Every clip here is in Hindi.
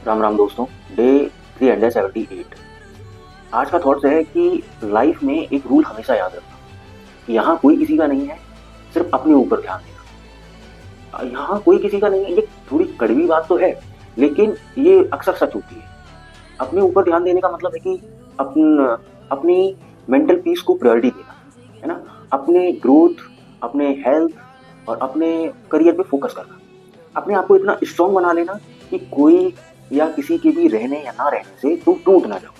राम राम दोस्तों। डे 378। आज का थॉट्स है कि लाइफ में एक रूल हमेशा याद रखना कि यहाँ कोई किसी का नहीं है, सिर्फ अपने ऊपर ध्यान देना। यहाँ कोई किसी का नहीं है, ये थोड़ी कड़वी बात तो है, लेकिन ये अक्सर सच होती है। अपने ऊपर ध्यान देने का मतलब है कि अपनी मेंटल पीस को प्रायोरिटी देना, है ना। अपने ग्रोथ, अपने हेल्थ और अपने करियर पे फोकस करना। अपने आप को इतना स्ट्रांग बना लेना कि कोई या किसी के भी रहने या ना रहने से तुम टूट ना जाओ,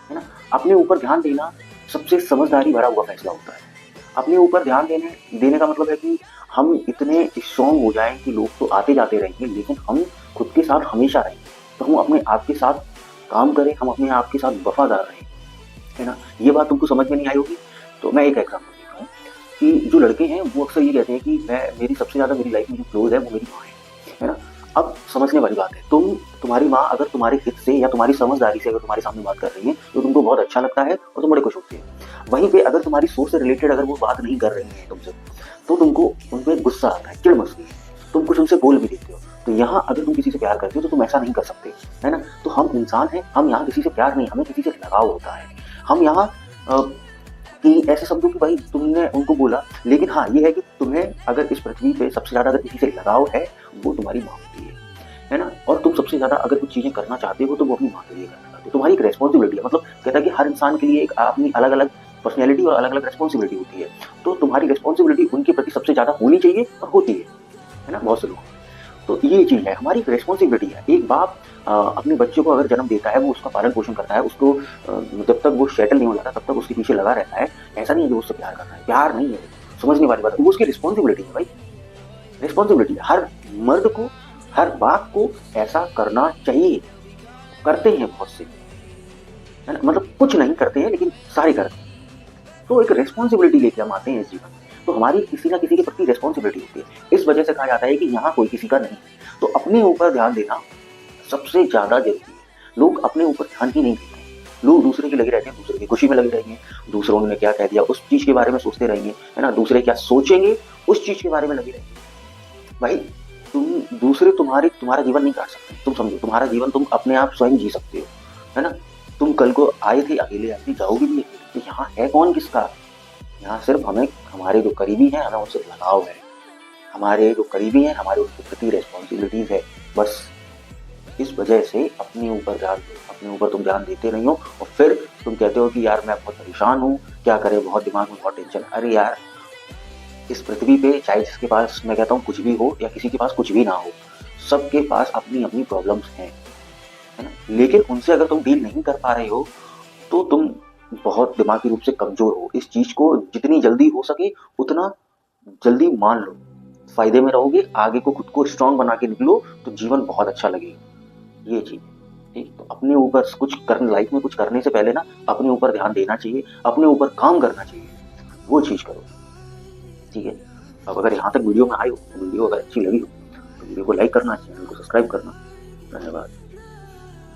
है ना। अपने ऊपर ध्यान देना सबसे समझदारी भरा हुआ फैसला होता है। अपने ऊपर ध्यान देने देने का मतलब है कि हम इतने स्ट्रांग हो जाएं कि लोग तो आते जाते रहेंगे, लेकिन हम खुद के साथ हमेशा रहेंगे। तो हम अपने आप के साथ काम करें, हम अपने आप के साथ वफादार रहें, है ना। ये बात तुमको समझ में नहीं आई होगी, तो मैं एक एग्जाम्पल देता हूँ कि जो लड़के हैं वो अक्सर ये कहते हैं कि मैं मेरी सबसे ज्यादा मेरी लाइफ में जो क्लोज है वो मेरी माँ है ना। अब समझने वाली बात है, तुम्हारी माँ अगर तुम्हारे हित से या तुम्हारी समझदारी से अगर तुम्हारे सामने बात कर रही है तो तुमको बहुत अच्छा लगता है और तुम बड़े खुश होते हैं। वहीं पे अगर तुम्हारी सोच से रिलेटेड अगर वो बात नहीं कर रही है तुमसे, तो तुमको उनपे गुस्सा आता है, चिढ़ मचती है, तुम कुछ उनसे बोल भी देते हो। तो यहाँ अगर तुम किसी से प्यार करते हो तो तुम ऐसा नहीं कर सकते, है ना। तो हम इंसान हैं, हम यहाँ किसी से प्यार नहीं, हमें किसी से लगाव होता है। हम यहाँ कि ऐसे शब्दों की भाई तुमने उनको बोला, लेकिन हाँ ये है कि तुम्हें अगर इस पृथ्वी पे सबसे ज्यादा अगर किसी से लगाव है वो तुम्हारी माँ होती है ना। और तुम सबसे ज्यादा अगर कुछ चीजें करना चाहते हो तो वो अपनी माँ के लिए करना चाहते हो। तुम्हारी एक रेस्पॉन्सिबिलिटी है, मतलब कहता है कि हर इंसान के लिए एक अपनी अलग अलग पर्सनैलिटी और अलग अलग रेस्पॉन्सिबिलिटी होती है। तो तुम्हारी रेस्पॉन्सिबिलिटी उनके प्रति सबसे ज्यादा होनी चाहिए और होती है ना, बहुत से लोग। तो ये चीज है, हमारी रेस्पॉन्सिबिलिटी है। एक बाप अपने बच्चे को अगर जन्म देता है, वो उसका पालन पोषण करता है, उसको जब तक वो सेटल नहीं हो जाता तब तक उसके पीछे लगा रहता है। ऐसा नहीं है कि उससे प्यार करता है, प्यार नहीं है, समझने वाली बात है, वो उसकी रिस्पॉन्सिबिलिटी है भाई। रिस्पॉन्सिबिलिटी है हर मर्द को, हर बाप को ऐसा करना चाहिए। करते हैं बहुत से, है ना, मतलब कुछ नहीं करते हैं लेकिन सारे करते हैं। तो एक रिस्पॉन्सिबिलिटी लेके हम आते हैं इस जीवन में, तो हमारी किसी ना किसी के प्रति रिस्पॉन्सिबिलिटी होती है। इस वजह से कहा जाता है कि यहाँ कोई किसी का नहीं। तो अपने ऊपर ध्यान देना सबसे ज्यादा जरूरी है। लोग अपने ऊपर ध्यान ही नहीं देते हैं, लोग दूसरे की लगे रहते हैं, दूसरे की खुशी में लगे रहेंगे, दूसरों ने क्या कह दिया उस चीज के बारे में सोचते रहेंगे, है ना। दूसरे क्या सोचेंगे उस चीज के बारे में लगे रहेंगे। भाई तुम दूसरे तुम्हारा जीवन नहीं काट सकते। तुम समझो, तुम्हारा जीवन तुम अपने आप स्वयं जी सकते हो, है ना। तुम कल को आए थे अकेले, आए थे, जाओगे भी अकेले। तो यहाँ है कौन किसका? यहाँ सिर्फ हमें, हमारे जो करीबी हैं हमें उनसे लगाव है, हमारे जो करीबी हैं हमारे उनके प्रति रेस्पॉन्सिबिलिटीज है, बस। इस वजह से अपने ऊपर ध्यान दो, अपने ऊपर तुम ध्यान देते नहीं हो और फिर तुम कहते हो कि यार मैं बहुत परेशान हूँ, क्या करें, बहुत दिमाग में बहुत टेंशन। अरे यार, इस पृथ्वी पे चाहे जिसके पास, मैं कहता हूँ, कुछ भी हो या किसी के पास कुछ भी ना हो, सबके पास अपनी अपनी प्रॉब्लम्स हैं, है ना। लेकिन उनसे अगर तुम डील नहीं कर पा रहे हो तो तुम बहुत दिमागी रूप से कमजोर हो। इस चीज को जितनी जल्दी हो सके उतना जल्दी मान लो, फायदे में रहोगे, आगे को खुद को स्ट्रांग बना के निकलो तो जीवन बहुत अच्छा लगेगा। ये चीज ठीक। तो अपने ऊपर कुछ करने, लाइफ में कुछ करने से पहले ना अपने ऊपर ध्यान देना चाहिए, अपने ऊपर काम करना चाहिए, वो चीज करो, ठीक है। अब अगर यहाँ तक वीडियो में आए हो, तो वीडियो अगर अच्छी लगी हो तो वीडियो को लाइक करना, चैनल को सब्सक्राइब करना। धन्यवाद।